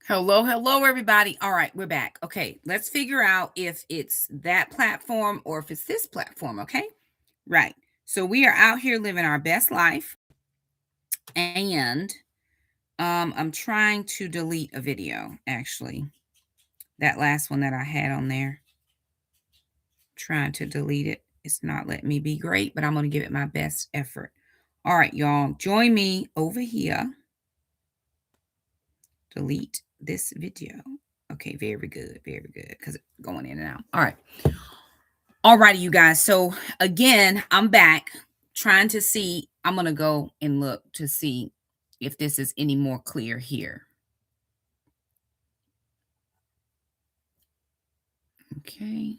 Hello, hello, everybody. All right, we're back. Okay, let's figure out if it's that platform or if it's this platform. Okay, right. So we are out here living our best life, and I'm trying to delete a video. Actually, that last one that I had on there, trying to delete it. It's not letting me be great, but I'm going to give it my best effort. All right, y'all, join me over here. Delete this video. Okay, very good, because it's going in and out. All right. All righty, you guys. So again, I'm back trying to see. I'm going to go and look to see if this is any more clear here. Okay.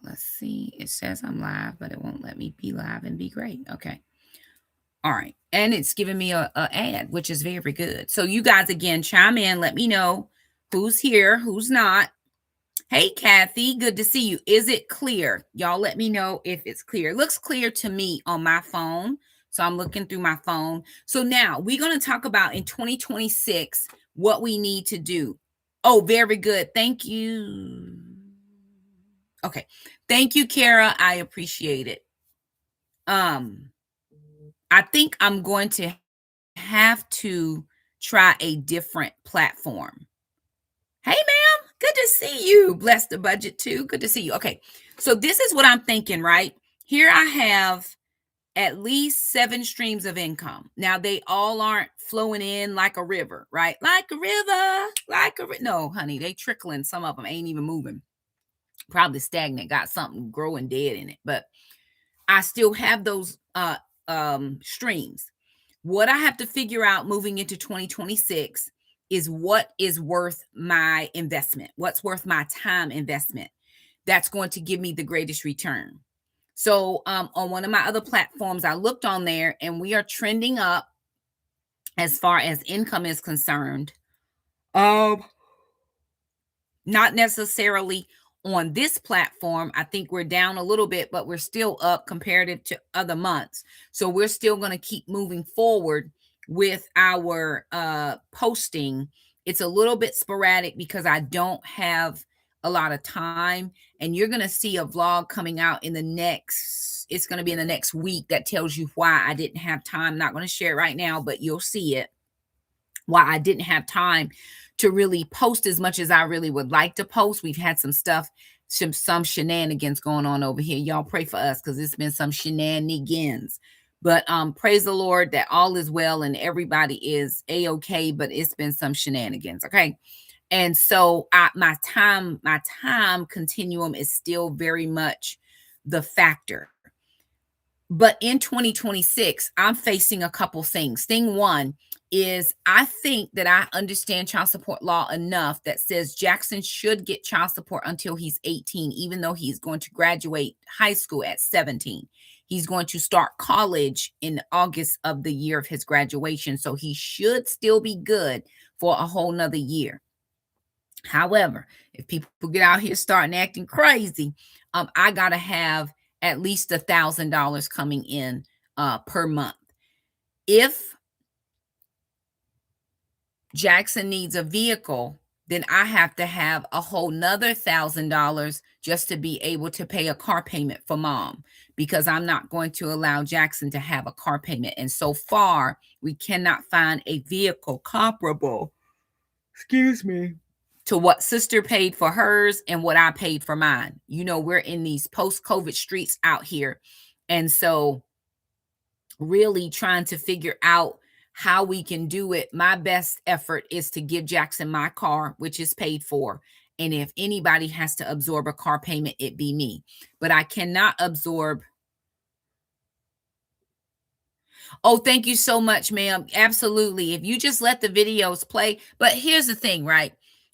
Let's see. It says I'm live, but it won't let me be live and be great. Okay. All right. And it's giving me a ad, which is very good. So you guys, again, chime in. Let me know who's here, who's not. Hey, Kathy, good to see you. Is it clear? Y'all let me know if it's clear. It looks clear to me on my phone. So I'm looking through my phone. So now we're going to talk about in 2026 what we need to do. Oh, very good. Thank you. Okay. Thank you, Kara. I appreciate it. I think I'm going to have to try a different platform. Hey, ma'am. Good to see you. Bless the budget too. Good to see you. Okay. So this is what I'm thinking, right? Here I have at least 7 streams of income. Now they all aren't flowing in like a river, right? Like a river, no, honey, they trickling. Some of them ain't even moving. Probably stagnant, got something growing dead in it. But I still have those streams. What I have to figure out moving into 2026 is what is worth my investment, what's worth my time investment. That's going to give me the greatest return. So on one of my other platforms, I looked on there and we are trending up as far as income is concerned. Not necessarily on this platform. I think we're down a little bit, but we're still up comparative to other months. So we're still going to keep moving forward with our posting. It's a little bit sporadic because I don't have a lot of time, and you're going to see a vlog coming out in the next, it's going to be in the next week that tells you why I didn't have time. I'm not going to share it right now, but you'll see it, why I didn't have time to really post as much as I really would like to post. We've had some stuff, some shenanigans going on over here. Y'all pray for us because it's been some shenanigans. But praise the Lord that all is well and everybody is a-okay, but it's been some shenanigans. Okay. And so my time continuum is still very much the factor. But in 2026, I'm facing a couple things. Thing one is I think that I understand child support law enough that says Jackson should get child support until he's 18, even though he's going to graduate high school at 17. He's going to start college in August of the year of his graduation. So he should still be good for a whole nother year. However, if people get out here starting acting crazy, I got to have at least $1,000 coming in per month. If Jackson needs a vehicle, then I have to have a whole nother $1,000 just to be able to pay a car payment for mom, because I'm not going to allow Jackson to have a car payment. And so far, we cannot find a vehicle comparable, excuse me, to what sister paid for hers and what I paid for mine. You know, we're in these post-COVID streets out here. And so really trying to figure out how we can do it. My best effort is to give Jackson my car, which is paid for. And if anybody has to absorb a car payment, it be me. But I cannot absorb. Oh, thank you so much, ma'am. Absolutely. If you just let the videos play. But here's the thing, right?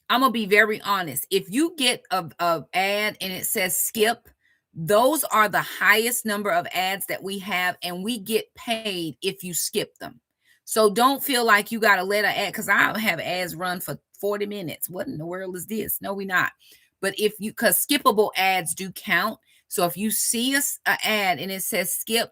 I'm going to be very honest. If you get a ad and it says skip, those are the highest number of ads that we have, and we get paid if you skip them. So don't feel like you got to let an ad, because I have ads run for 40 minutes. What in the world is this? No, we're not. But if you, because skippable ads do count. So if you see an ad and it says skip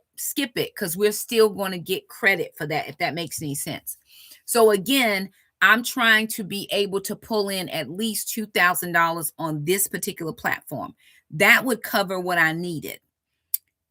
it, because we're still going to get credit for that, if that makes any sense. So again, I'm trying to be able to pull in at least $2,000 on this particular platform. That would cover what I needed.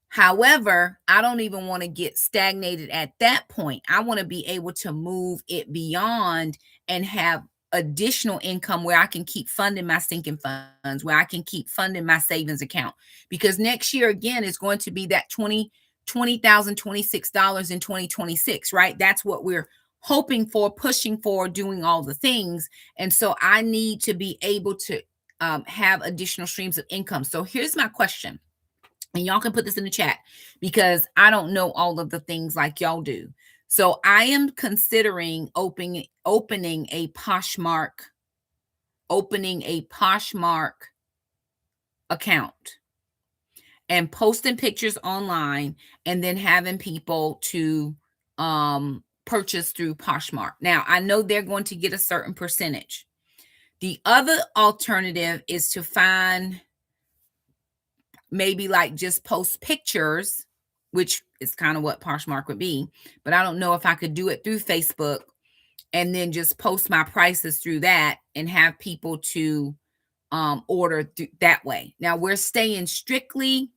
However, I don't even want to get stagnated at that point. I want to be able to move it beyond and have additional income where I can keep funding my sinking funds, where I can keep funding my savings account. Because next year, again, is going to be that $20,026 in 2026, right? That's what we're hoping for, pushing for, doing all the things. And so I need to be able to have additional streams of income. So here's my question. And y'all can put this in the chat because I don't know all of the things like y'all do. So I am considering opening a Poshmark account and posting pictures online and then having people to purchase through Poshmark. Now, I know they're going to get a certain percentage. The other alternative is to find maybe like just post pictures, which is kind of what Poshmark would be, but I don't know if I could do it through Facebook and then just post my prices through that and have people to order that way. Now we're staying strictly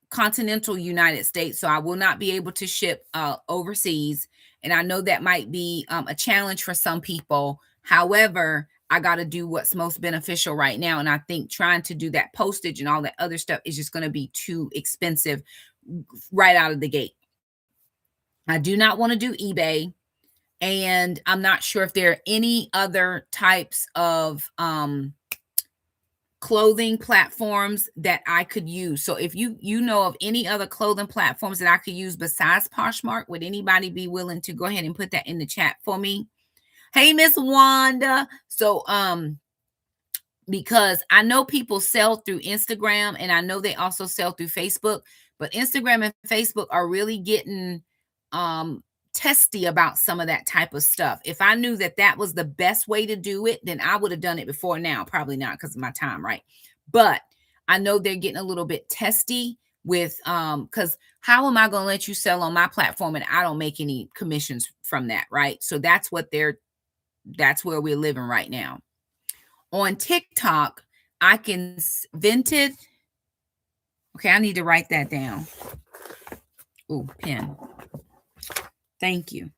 continental United States, so I will not be able to ship overseas, and I know that might be a challenge for some people. However, I got to do what's most beneficial right now. And I think trying to do that postage and all that other stuff is just going to be too expensive right out of the gate. I do not want to do eBay. And I'm not sure if there are any other types of clothing platforms that I could use. So if you know of any other clothing platforms that I could use besides Poshmark, would anybody be willing to go ahead and put that in the chat for me? Hey, Miss Wanda. So, because I know people sell through Instagram and I know they also sell through Facebook, but Instagram and Facebook are really getting testy about some of that type of stuff. If I knew that that was the best way to do it, then I would have done it before now. Probably not because of my time, right? But I know they're getting a little bit testy with because how am I going to let you sell on my platform and I don't make any commissions from that, right? So that's where we're living right now. On TikTok, I can Vinted. Okay, I need to write that down. Ooh, pen. Thank you.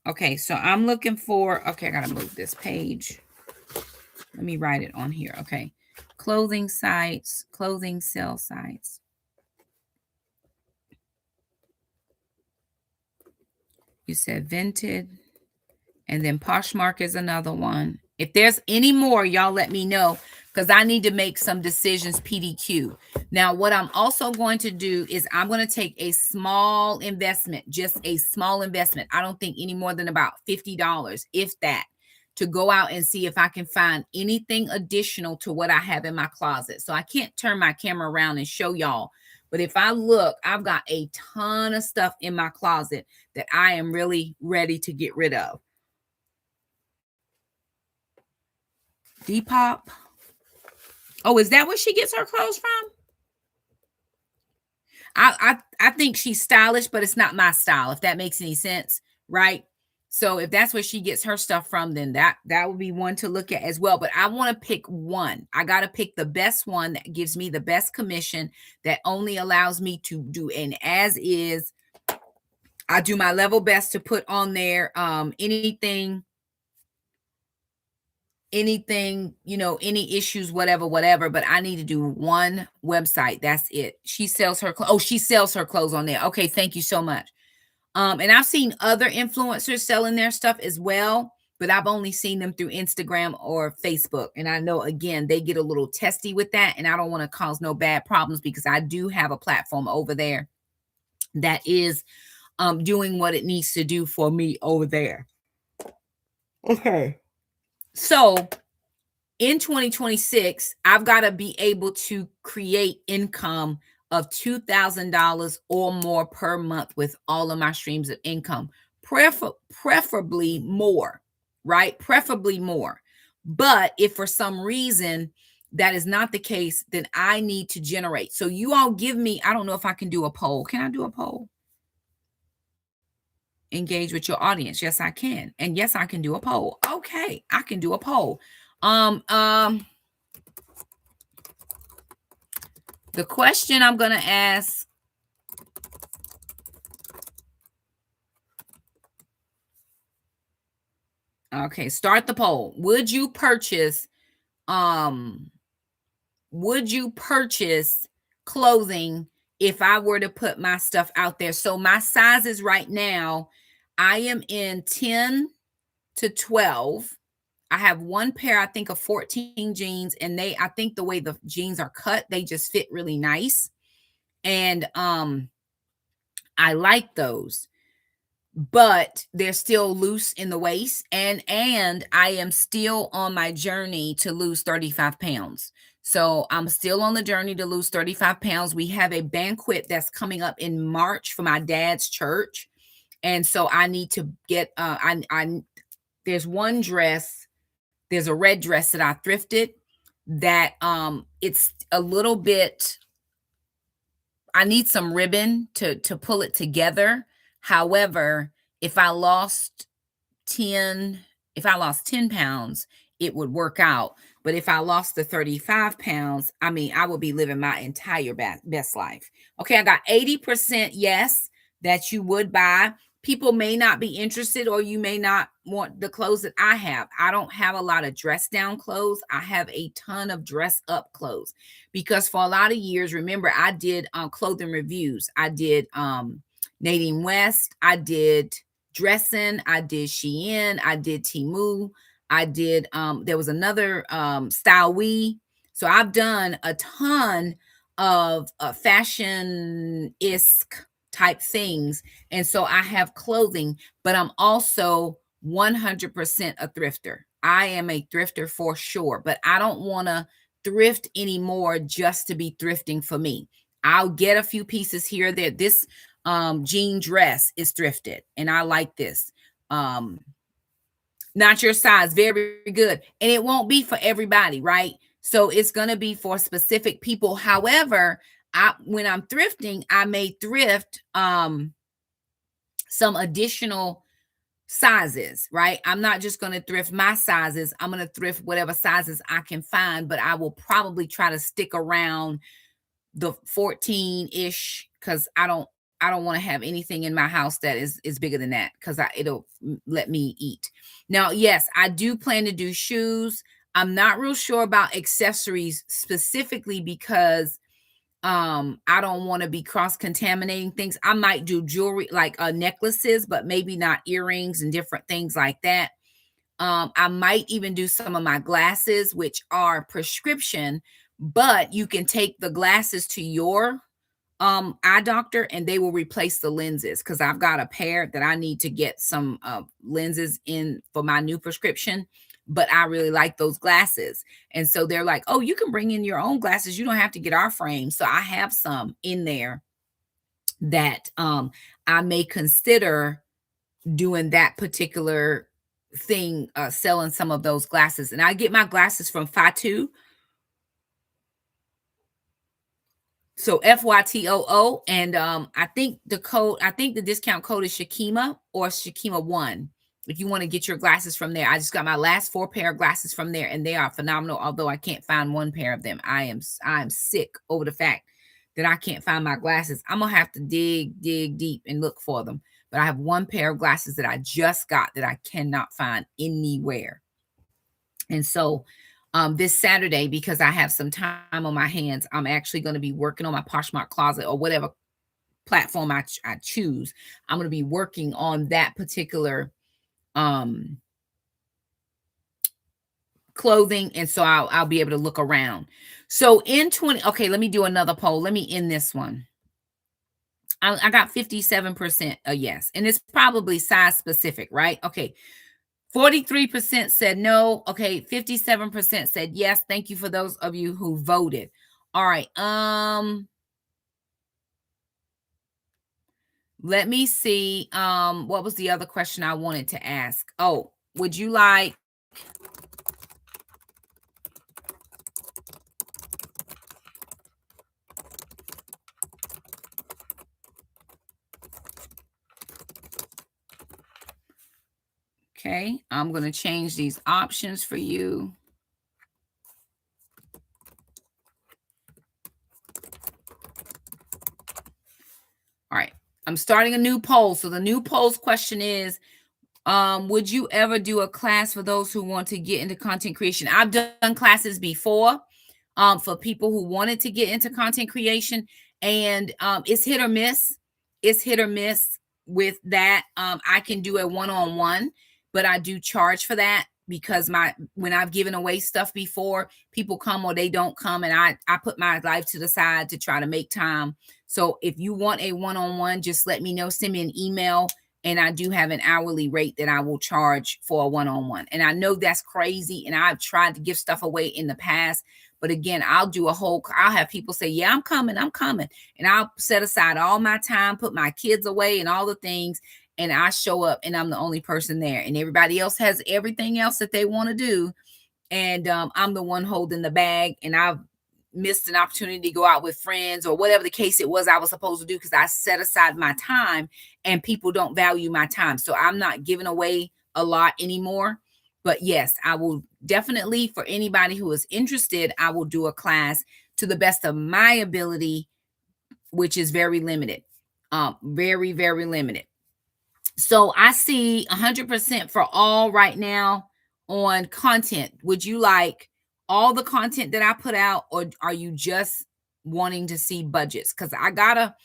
Okay, so I'm looking for, okay, I got to move this page. Let me write it on here. Okay. Clothing sites, clothing sale sites. You said Vinted. And then Poshmark is another one. If there's any more, y'all let me know because I need to make some decisions PDQ. Now, what I'm also going to do is I'm going to take a small investment, just a small investment. I don't think any more than about $50, if that, to go out and see if I can find anything additional to what I have in my closet. So I can't turn my camera around and show y'all. But if I look, I've got a ton of stuff in my closet that I am really ready to get rid of. Depop. Oh, is that where she gets her clothes from? I think she's stylish, but it's not my style, if that makes any sense, right? So if that's where she gets her stuff from, then that would be one to look at as well. But I want to pick one. I got to pick the best one that gives me the best commission, that only allows me to do an as is. I do my level best to put on there anything, any issues, whatever, but I need to do one website. That's it. She sells her she sells her clothes on there. Okay, thank you so much. And I've seen other influencers selling their stuff as well, but I've only seen them through Instagram or Facebook. And I know, again, they get a little testy with that, and I don't want to cause no bad problems because I do have a platform over there that is doing what it needs to do for me over there. Okay. So in 2026, I've got to be able to create income of $2,000 or more per month with all of my streams of income, preferably more, right? Preferably more. But if for some reason that is not the case, then I need to generate. So you all give me, I don't know if I can do a poll. Can I do a poll? engage with your audience. Yes, I can. And yes, I can do a poll. Okay, I can do a poll. Um, um, the question I'm gonna ask. Okay, start the poll. Um would you purchase clothing if I were to put my stuff out there? So my sizes right now, I am in 10 to 12. I have one pair, I think, of 14 jeans, and I think the way the jeans are cut, they just fit really nice. And I like those, but they're still loose in the waist, and I am still on my journey to lose 35 pounds. So I'm still on the journey to lose 35 pounds. We have a banquet that's coming up in March for my dad's church. And so I need to get I there's one dress, there's a red dress that I thrifted that it's a little bit, I need some ribbon to pull it together. However, if I lost 10 if I lost 10 pounds, it would work out. But if I lost the 35 pounds, I mean, I would be living my entire best life. Okay, I got 80% yes that you would buy. People may not be interested, or you may not want the clothes that I have. I don't have a lot of dress down clothes. I have a ton of dress up clothes because for a lot of years, remember, I did clothing reviews. I did Nadine West. I did Dressing, I did Shein, I did Temu, I did there was another Style We. So I've done a ton of fashion isk type things. And so I have clothing, but I'm also 100% a thrifter. I am a thrifter for sure, but I don't want to thrift anymore just to be thrifting for me. I'll get a few pieces here there. This jean dress is thrifted, and I like this. Not your size, very good. And it won't be for everybody, right? So it's going to be for specific people. However, when I'm thrifting, I may thrift some additional sizes, right? I'm not just going to thrift my sizes. I'm going to thrift whatever sizes I can find, but I will probably try to stick around the 14-ish because I don't want to have anything in my house that is bigger than that because it'll let me eat. Now, yes, I do plan to do shoes. I'm not real sure about accessories specifically because I don't want to be cross-contaminating things. I might do jewelry like necklaces, but maybe not earrings and different things like that. I might even do some of my glasses, which are prescription, but you can take the glasses to your eye doctor and they will replace the lenses because I've got a pair that I need to get some lenses in for my new prescription, but I really like those glasses. And so they're like, oh, you can bring in your own glasses, you don't have to get our frame. So I have some in there that I may consider doing that particular thing, selling some of those glasses. And I get my glasses from Fatu. So FYTOO. And I think the discount code is Shakima or Shakima1. If you want to get your glasses from there. I just got my last 4 pair of glasses from there and they are phenomenal. Although I can't find one pair of them. I am sick over the fact that I can't find my glasses. I'm gonna have to dig deep and look for them. But I have one pair of glasses that I just got that I cannot find anywhere. And so this Saturday, because I have some time on my hands, I'm actually going to be working on my Poshmark closet or whatever platform I choose. I'm going to be working on that particular clothing. And so I'll be able to look around. So in 20, okay, let me do another poll. Let me end this one. I got 57% a yes. And it's probably size specific, right? Okay. 43% said no. Okay, 57% said yes. Thank you for those of you who voted. All right. Let me see. What was the other question I wanted to ask? Oh, would you like Okay, I'm going to change these options for you. All right, I'm starting a new poll. So the new poll's question is, would you ever do a class for those who want to get into content creation? I've done classes before for people who wanted to get into content creation, and it's hit or miss. It's hit or miss with that. I can do a one-on-one, but I do charge for that because when I've given away stuff before, people come or they don't come, and I put my life to the side to try to make time. So if you want a one-on-one, just let me know. Send me an email, and I do have an hourly rate that I will charge for a one-on-one. And I know that's crazy, and I've tried to give stuff away in the past, but again, I'll have people say, yeah, I'm coming. And I'll set aside all my time, put my kids away and all the things. And I show up and I'm the only person there. And everybody else has everything else that they want to do. And I'm the one holding the bag. And I've missed an opportunity to go out with friends or whatever the case it was I was supposed to do because I set aside my time and people don't value my time. So I'm not giving away a lot anymore. But yes, I will definitely, for anybody who is interested, I will do a class to the best of my ability, which is very limited. Very, very limited. So I see 100% for all right now on content. Would you like all the content that I put out, or are you just wanting to see budgets? Because I gotta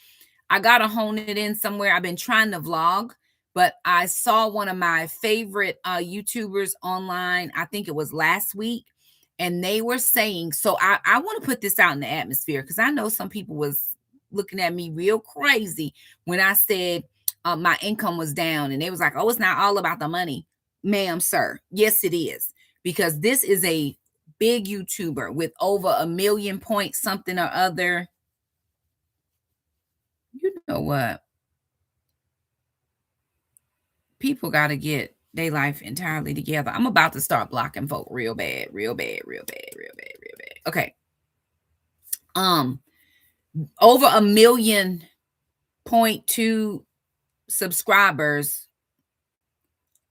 hone it in somewhere. I've been trying to vlog, but I saw one of my favorite YouTubers online, I think it was last week, and they were saying, so I want to put this out in the atmosphere because I know some people was looking at me real crazy when I said my income was down, and they was like, oh, it's not all about the money. Ma'am, sir, yes, it is, because this is a big YouTuber with over 1 million point something or other. You know what? People got to get their life entirely together. I'm about to start blocking folk real bad, real bad, real bad, real bad, real bad. Okay. Over 1.2 million subscribers,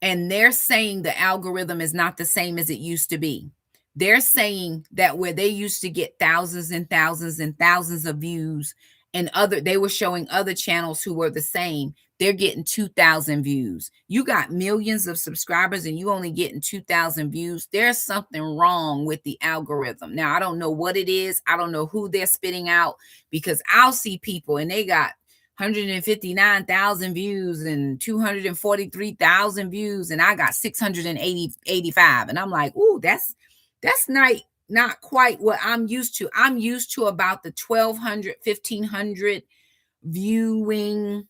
and they're saying the algorithm is not the same as it used to be. They're saying that where they used to get thousands and thousands and thousands of views, and they were showing other channels who were the same, they're getting 2,000 views. You got millions of subscribers and you only getting 2,000 views. There's something wrong with the algorithm. Now, I don't know what it is. I don't know who they're spitting out, because I'll see people and they got 159,000 views and 243,000 views, and I got 685. And I'm like, ooh, that's not quite what I'm used to. I'm used to about the 1,200, 1,500 viewing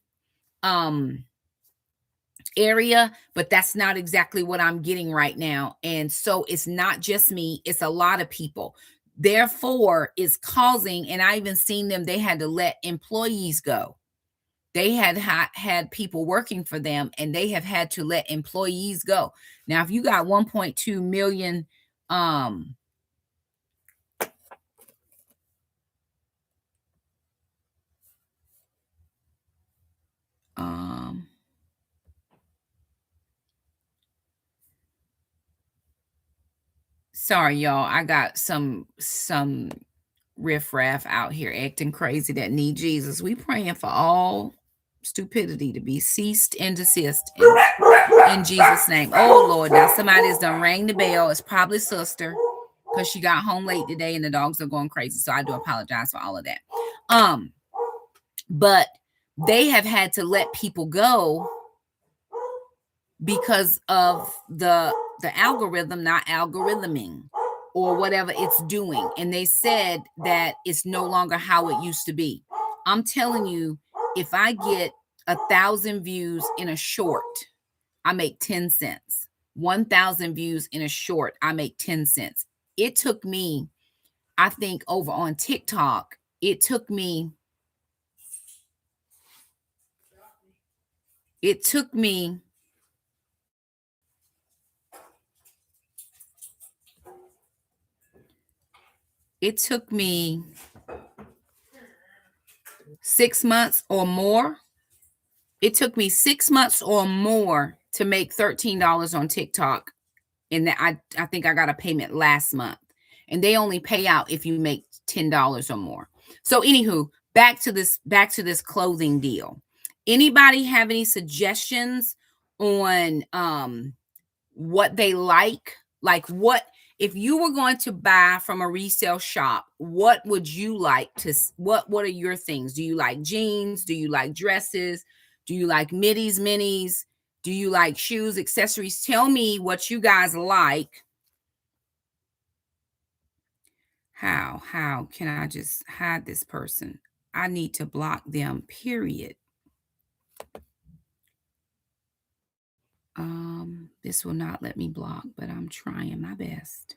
area, but that's not exactly what I'm getting right now. And so it's not just me, it's a lot of people. Therefore, is causing, and I even seen them, they had to let employees go. They had people working for them, and they have had to let employees go. Now, if you got 1.2 million, sorry, y'all, I got some riffraff out here acting crazy that need Jesus. We praying for all stupidity to be ceased and desist in Jesus' name. Oh Lord, now somebody's done rang the bell. It's probably sister, because she got home late today and the dogs are going crazy. So I do apologize for all of that. But they have had to let people go because of the algorithm not algorithming or whatever it's doing. And they said that it's no longer how it used to be. I'm telling you, if I get 1,000 views in a short, I make 10 cents. 1,000 views in a short, I make 10 cents. It took me, I think, over on TikTok, it took me 6 months or more. It took me 6 months or more to make $13 on TikTok, and that I think I got a payment last month. And they only pay out if you make $10 or more. So anywho, back to this clothing deal. Anybody have any suggestions on what they like? Like, what if you were going to buy from a resale shop, what would you like to what are your things? Do you like jeans? Do you like dresses? Do you like middies, minis? Do you like shoes, accessories? Tell me what you guys like. How can I just hide this person? I need to block them, period. This will not let me block, but I'm trying my best.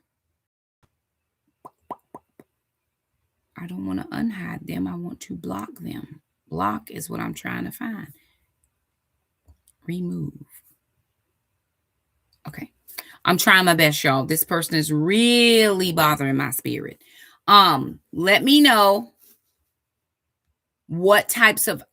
I don't want to unhide them. I want to block them. Block is what I'm trying to find. Remove. Okay. I'm trying my best, y'all. This person is really bothering my spirit. Let me know what types of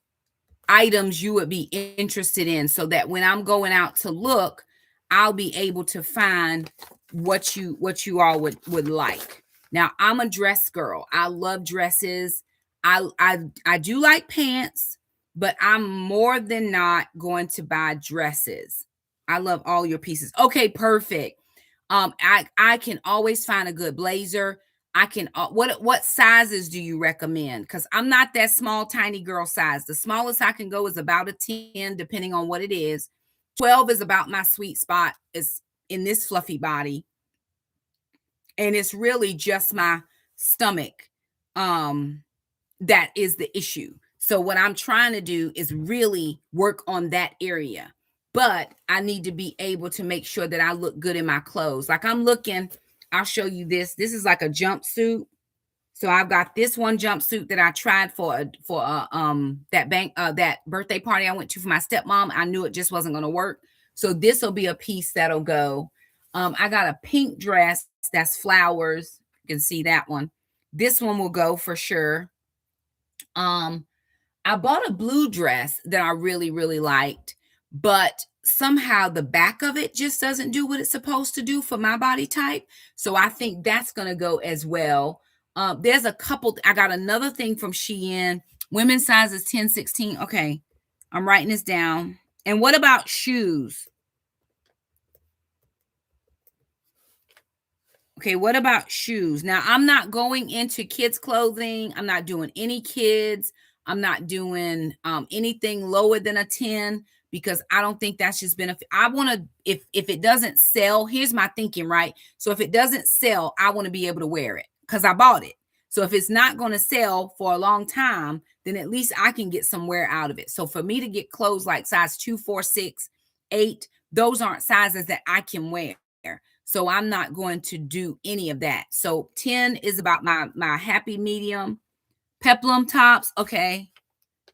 items you would be interested in, so that when I'm going out to look, I'll be able to find what you all would like. Now, I'm a dress girl. I love dresses. I do like pants, but I'm more than not going to buy dresses. I love all your pieces. Okay, perfect. I can always find a good blazer. I can what sizes do you recommend? Because I'm not that small, tiny girl size. The smallest I can go is about a 10, depending on what it is. 12 is about my sweet spot, is in this fluffy body. And it's really just my stomach that is the issue. So what I'm trying to do is really work on that area. But I need to be able to make sure that I look good in my clothes. Like I'm looking, I'll show you this. This is like a jumpsuit. So I've got this one jumpsuit that I tried for that birthday party I went to for my stepmom. I knew it just wasn't going to work. So this will be a piece that'll go. I got a pink dress that's flowers. You can see that one. This one will go for sure. I bought a blue dress that I really, really liked, but somehow the back of it just doesn't do what it's supposed to do for my body type. So I think that's going to go as well. There's a couple. I got another thing from Shein. Women's size is 10, 16. Okay. I'm writing this down. And what about shoes? Okay, what about shoes? Now, I'm not going into kids' clothing. I'm not doing any kids. I'm not doing anything lower than a 10, because I don't think that's just benefit. I want to, if it doesn't sell, here's my thinking, right? So if it doesn't sell, I want to be able to wear it because I bought it. So if it's not going to sell for a long time, then at least I can get some wear out of it. So for me to get clothes like size 2, 4, 6, 8, those aren't sizes that I can wear. So I'm not going to do any of that. So 10 is about my happy medium. Peplum tops. Okay.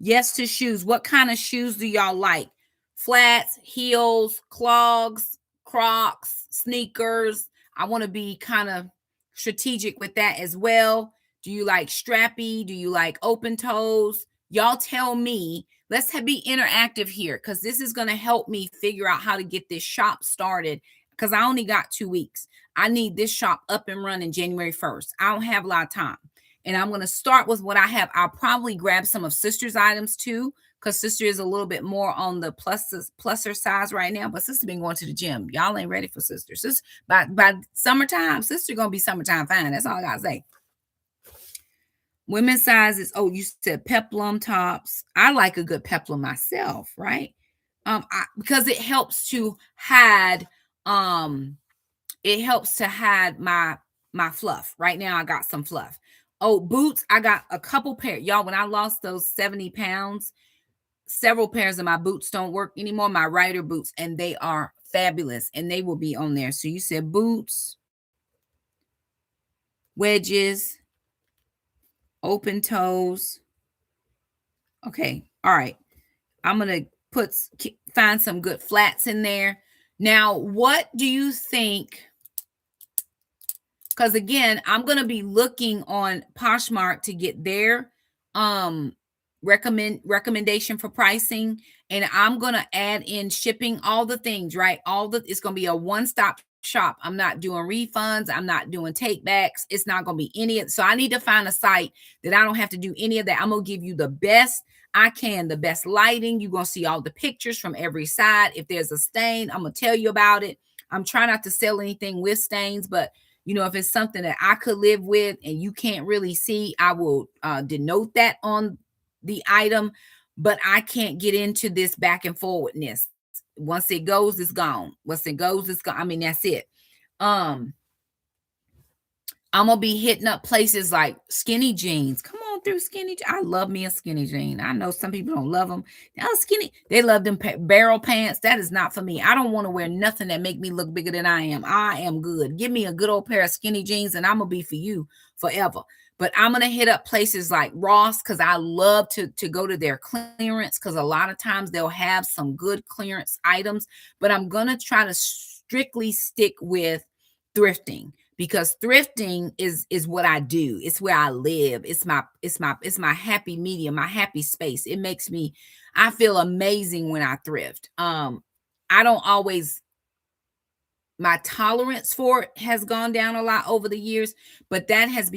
Yes to shoes. What kind of shoes do y'all like? Flats, heels, clogs, Crocs, sneakers. I want to be kind of strategic with that as well. Do you like strappy? Do you like open toes? Y'all tell me. Let's be interactive here, because this is going to help me figure out how to get this shop started, because I only got 2 weeks. I need this shop up and running January 1st. I don't have a lot of time. And I'm going to start with what I have. I'll probably grab some of Sister's items too, because Sister is a little bit more on the pluser size right now. But Sister been going to the gym. Y'all ain't ready for Sister. Sister by summertime, Sister going to be summertime fine. That's all I got to say. Women's sizes. Oh, you said peplum tops. I like a good peplum myself, right? Because it helps to hide my fluff. Right now I got some fluff. Oh, boots. I got a couple pair. Y'all, when I lost those 70 pounds, several pairs of my boots don't work anymore. My rider boots, and they are fabulous, and they will be on there. So you said boots, wedges, open toes. Okay. All right. I'm going to find some good flats in there. Now, what do you think? Because again, I'm going to be looking on Poshmark to get their recommendation for pricing, and I'm gonna add in shipping, all the things, right? All the It's gonna be a one-stop shop. I'm not doing refunds, I'm not doing take backs, it's not gonna be any of. So I need to find a site that I don't have to do any of that. I'm gonna give you the best I can, the best lighting. You're gonna see all the pictures from every side. If there's a stain, I'm gonna tell you about it. I'm trying not to sell anything with stains, but if it's something that I could live with and you can't really see, I will denote that on the item. But I can't get into this back and forwardness. Once it goes, it's gone. Once it goes, it's gone. I mean, that's it. um I'm gonna be hitting up places like skinny jeans. Come on through skinny. I love me a skinny jean. I know some people don't love them. Now skinny, they love them barrel pants. That is not for me. I don't want to wear nothing that make me look bigger than I am. I am good. Give me a good old pair of skinny jeans, and I'm gonna be for you forever. But I'm gonna hit up places like Ross because I love to go to their clearance, because a lot of times they'll have some good clearance items. But I'm gonna try to strictly stick with thrifting, because thrifting is what I do. It's where I live. It's my happy medium, my happy space. It makes me I feel amazing when I thrift. I don't always My tolerance for it has gone down a lot over the years, but that is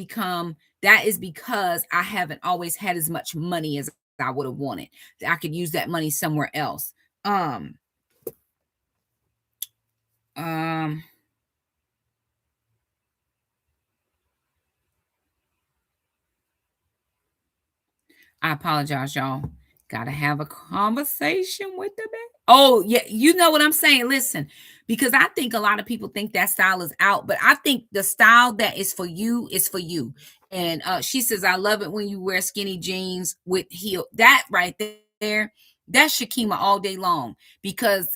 because I haven't always had as much money as I would have wanted. I could use that money somewhere else. Um um I apologize, y'all. Gotta have a conversation with the man. Oh, yeah, you know what I'm saying. Listen, because I think a lot of people think that style is out, but I think the style that is for you is for you. And she says, I love it when you wear skinny jeans with heel. That right there, that's Shakima all day long, because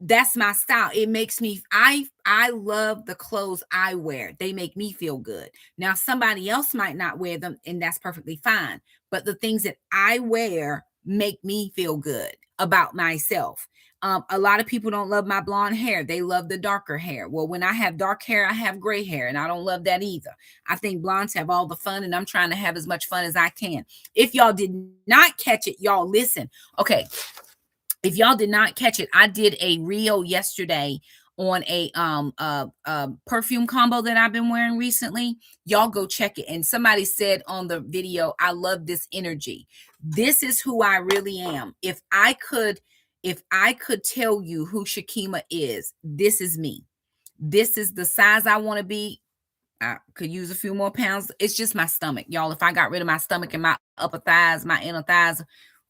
that's my style. It makes me I love the clothes I wear. They make me feel good. Now somebody else might not wear them, and that's perfectly fine. But the things that I wear make me feel good about myself. A lot of people don't love my blonde hair. They love the darker hair. Well, when I have dark hair, I have gray hair, and I don't love that either. I think blondes have all the fun, and I'm trying to have as much fun as I can. If y'all did not catch it, y'all listen. Okay, if y'all did not catch it, I did a reel yesterday on a perfume combo that I've been wearing recently. Y'all go check it. And somebody said on the video, I love this energy. This is who I really am. If I could tell you who Shakima is, this is me. This is the size I want to be. I could use a few more pounds. It's just my stomach, y'all. If I got rid of my stomach and my upper thighs, my inner thighs,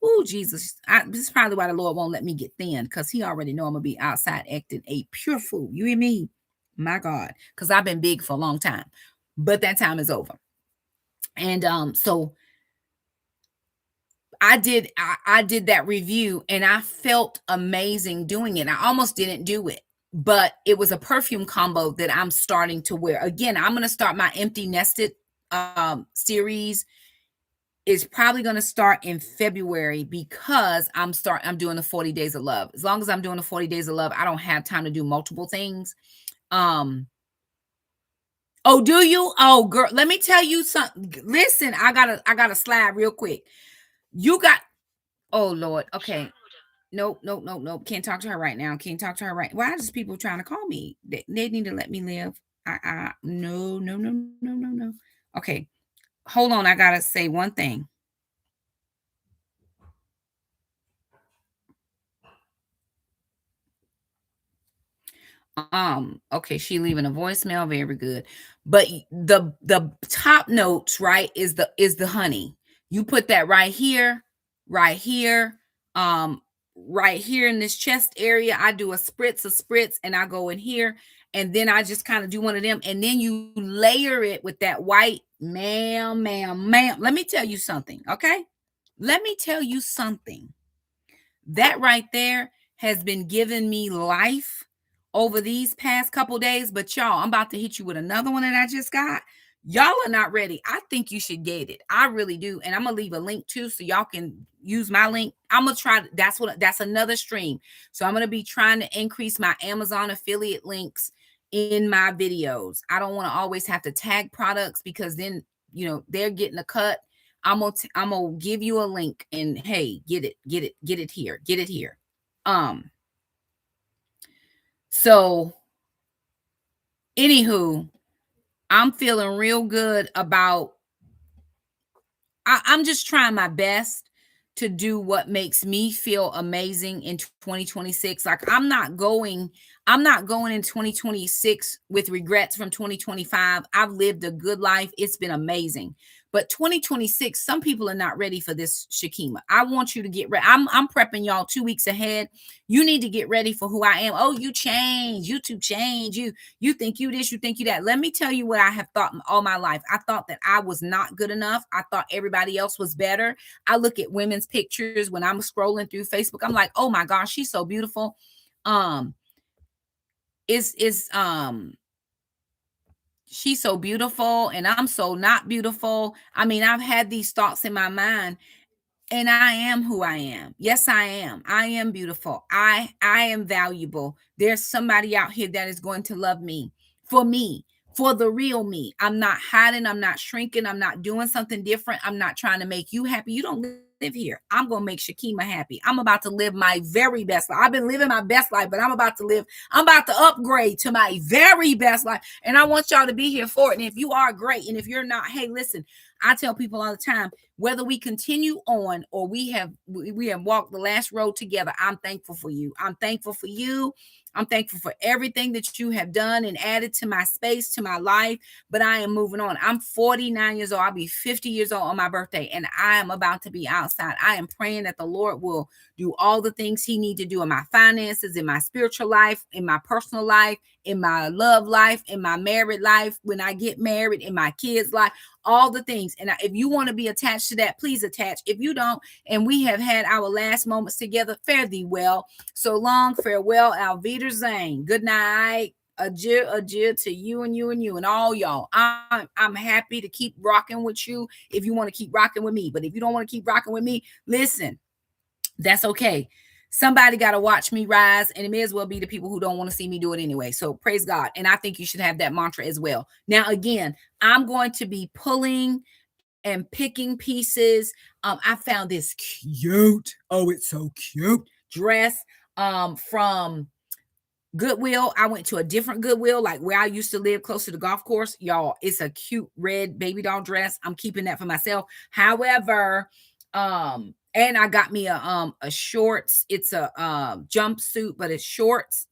oh Jesus! This is probably why the Lord won't let me get thin, because He already know I'm gonna be outside acting a pure fool. You hear me? My God, because I've been big for a long time, but that time is over. And so I did that review, and I felt amazing doing it. I almost didn't do it, but it was a perfume combo that I'm starting to wear. Again, I'm going to start my empty nested series. Is probably going to start in February, because I'm doing the 40 days of love. As long as I'm doing the 40 days of love, I don't have time to do multiple things. Oh, do you? Oh, girl, let me tell you something. Listen, I gotta slide real quick. You got Oh Lord. Okay. Nope, nope, nope, nope. Can't talk to her right now. Can't talk to her right. Why is people trying to call me? They need to let me live. No, no, no, no, no, no. Okay. Hold on. I gotta say one thing. Okay, she leaving a voicemail, very good. But the top notes, right, is the honey. You put that right here, um, right here in this chest area. I do a spritz, and I go in here, and then I just kind of do one of them, and then you layer it with that white, ma'am. Let me tell you something, okay? Let me tell you something. That right there has been giving me life over these past couple days. But y'all, I'm about to hit you with another one that I just got. Y'all are not ready. I think you should get it. I really do. And I'm gonna leave a link too, so y'all can use my link. I'm gonna try. That's another stream. So I'm gonna be trying to increase my Amazon affiliate links in my videos. I don't want to always have to tag products, because then they're getting a cut. I'm gonna give you a link and hey, get it here. Um, so anywho, I'm feeling real good about I'm just trying my best to do what makes me feel amazing in 2026. Like I'm not going in 2026 with regrets from 2025. I've lived a good life. It's been amazing. But 2026, some people are not ready for this, Shakima. I want you to get ready. I'm prepping y'all 2 weeks ahead. You need to get ready for who I am. Oh, you change, YouTube change. You think you this, you think you that. Let me tell you what I have thought all my life. I thought that I was not good enough. I thought everybody else was better. I look at women's pictures when I'm scrolling through Facebook. I'm like, oh my gosh, she's so beautiful. Um, is she's so beautiful and I'm so not beautiful. I mean, I've had these thoughts in my mind and I am who I am. Yes, I am. I am beautiful. I am valuable. There's somebody out here that is going to love me, for the real me. I'm not hiding, I'm not shrinking, I'm not doing something different. I'm not trying to make you happy. You don't live here. I'm going to make Shakima happy. I'm about to live my very best life. I've been living my best life, but I'm about to upgrade to my very best life. And I want y'all to be here for it. And if you are, great. And if you're not, hey, listen, I tell people all the time, whether we continue on or we have walked the last road together, I'm thankful for you. I'm thankful for you. I'm thankful for everything that you have done and added to my space, to my life. But I am moving on. I'm 49 years old. I'll be 50 years old on my birthday, and I am about to be outside. I am praying that the Lord will do all the things he needs to do in my finances, in my spiritual life, in my personal life, in my love life, in my married life, when I get married, in my kids' life, all the things. And if you want to be attached to that, please attach. If you don't, and we have had our last moments together, fare thee well. So long, farewell, Alvita Zane. Good night. Adieu, adieu to you and you and you and all y'all. I'm happy to keep rocking with you if you want to keep rocking with me. But if you don't want to keep rocking with me, listen, that's okay. Somebody got to watch me rise, and it may as well be the people who don't want to see me do it anyway. So praise God. And I think you should have that mantra as well. Now, again, I'm going to be pulling and picking pieces. I found this cute, oh, it's so cute, dress from Goodwill. I went to a different Goodwill, like where I used to live close to the golf course. Y'all, it's a cute red baby doll dress. I'm keeping that for myself. However, and I got me a shorts. It's a jumpsuit, but it's shorts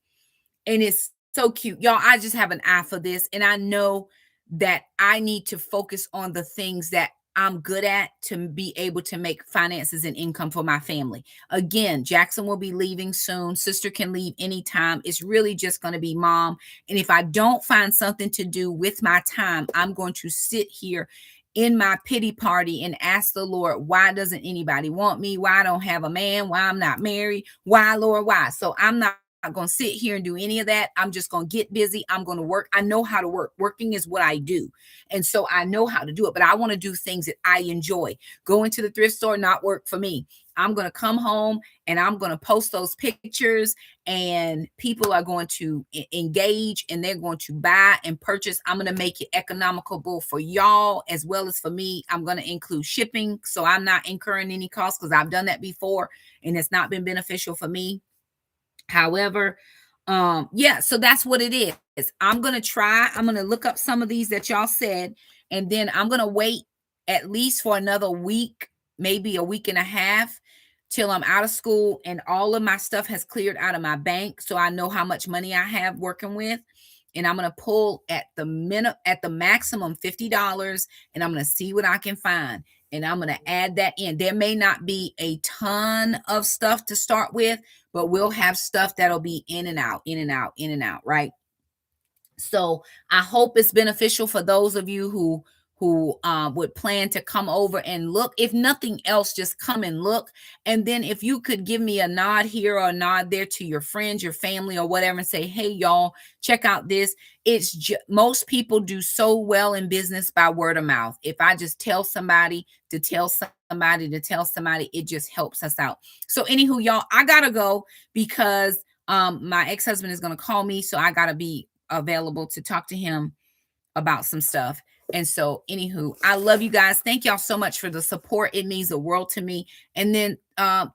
and it's so cute. Y'all, I just have an eye for this. And I know that I need to focus on the things that I'm good at to be able to make finances and income for my family. Again, Jackson will be leaving soon. Sister can leave anytime. It's really just going to be mom. And if I don't find something to do with my time, I'm going to sit here in my pity party and ask the Lord, why doesn't anybody want me? Why I don't have a man? Why I'm not married? Why, Lord, why? So I'm not going to sit here and do any of that. I'm just going to get busy. I'm going to work. I know how to work. Working is what I do. And so I know how to do it, but I want to do things that I enjoy. Going to the thrift store, not work for me. I'm going to come home and I'm going to post those pictures and people are going to engage and they're going to buy and purchase. I'm going to make it economical for y'all as well as for me. I'm going to include shipping. So I'm not incurring any costs because I've done that before and it's not been beneficial for me. However, yeah, so that's what it is. I'm going to look up some of these that y'all said, and then I'm going to wait at least for another week, maybe a week and a half till I'm out of school and all of my stuff has cleared out of my bank. So I know how much money I have working with. And I'm going to pull at the maximum $50 and I'm going to see what I can find. And I'm going to add that in. There may not be a ton of stuff to start with, but we'll have stuff that'll be in and out, in and out, in and out, right? So I hope it's beneficial for those of you who would plan to come over and look. If nothing else, just come and look. And then if you could give me a nod here or a nod there to your friends, your family, or whatever, and say, hey, y'all, check out this. Most people do so well in business by word of mouth. If I just tell somebody to tell somebody to tell somebody, it just helps us out. So anywho, y'all, I gotta go because my ex-husband is gonna call me, so I gotta be available to talk to him about some stuff. And so, anywho, I love you guys. Thank y'all so much for the support. It means the world to me. And then,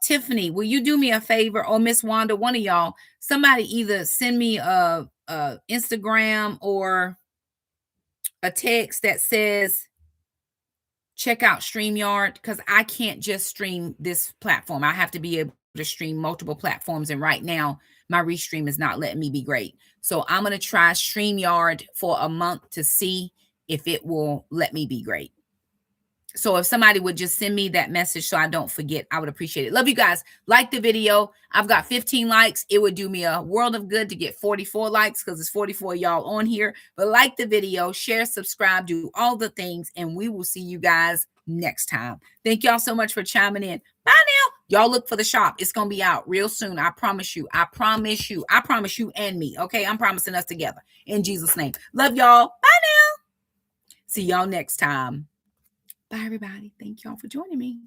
Tiffany, will you do me a favor, or Miss Wanda, one of y'all, somebody either send me a Instagram or a text that says check out StreamYard, because I can't just stream this platform. I have to be able to stream multiple platforms. And right now, my restream is not letting me be great. So I'm going to try StreamYard for a month to see if it will let me be great. So if somebody would just send me that message so I don't forget, I would appreciate it. Love you guys. Like the video. I've got 15 likes. It would do me a world of good to get 44 likes, because it's 44 of y'all on here. But like the video, share, subscribe, do all the things, and we will see you guys next time. Thank y'all so much for chiming in. Bye now. Y'all look for the shop. It's going to be out real soon. I promise you. I promise you. I promise you and me. Okay? I'm promising us together. In Jesus' name. Love y'all. Bye now. See y'all next time. Bye, everybody. Thank y'all for joining me.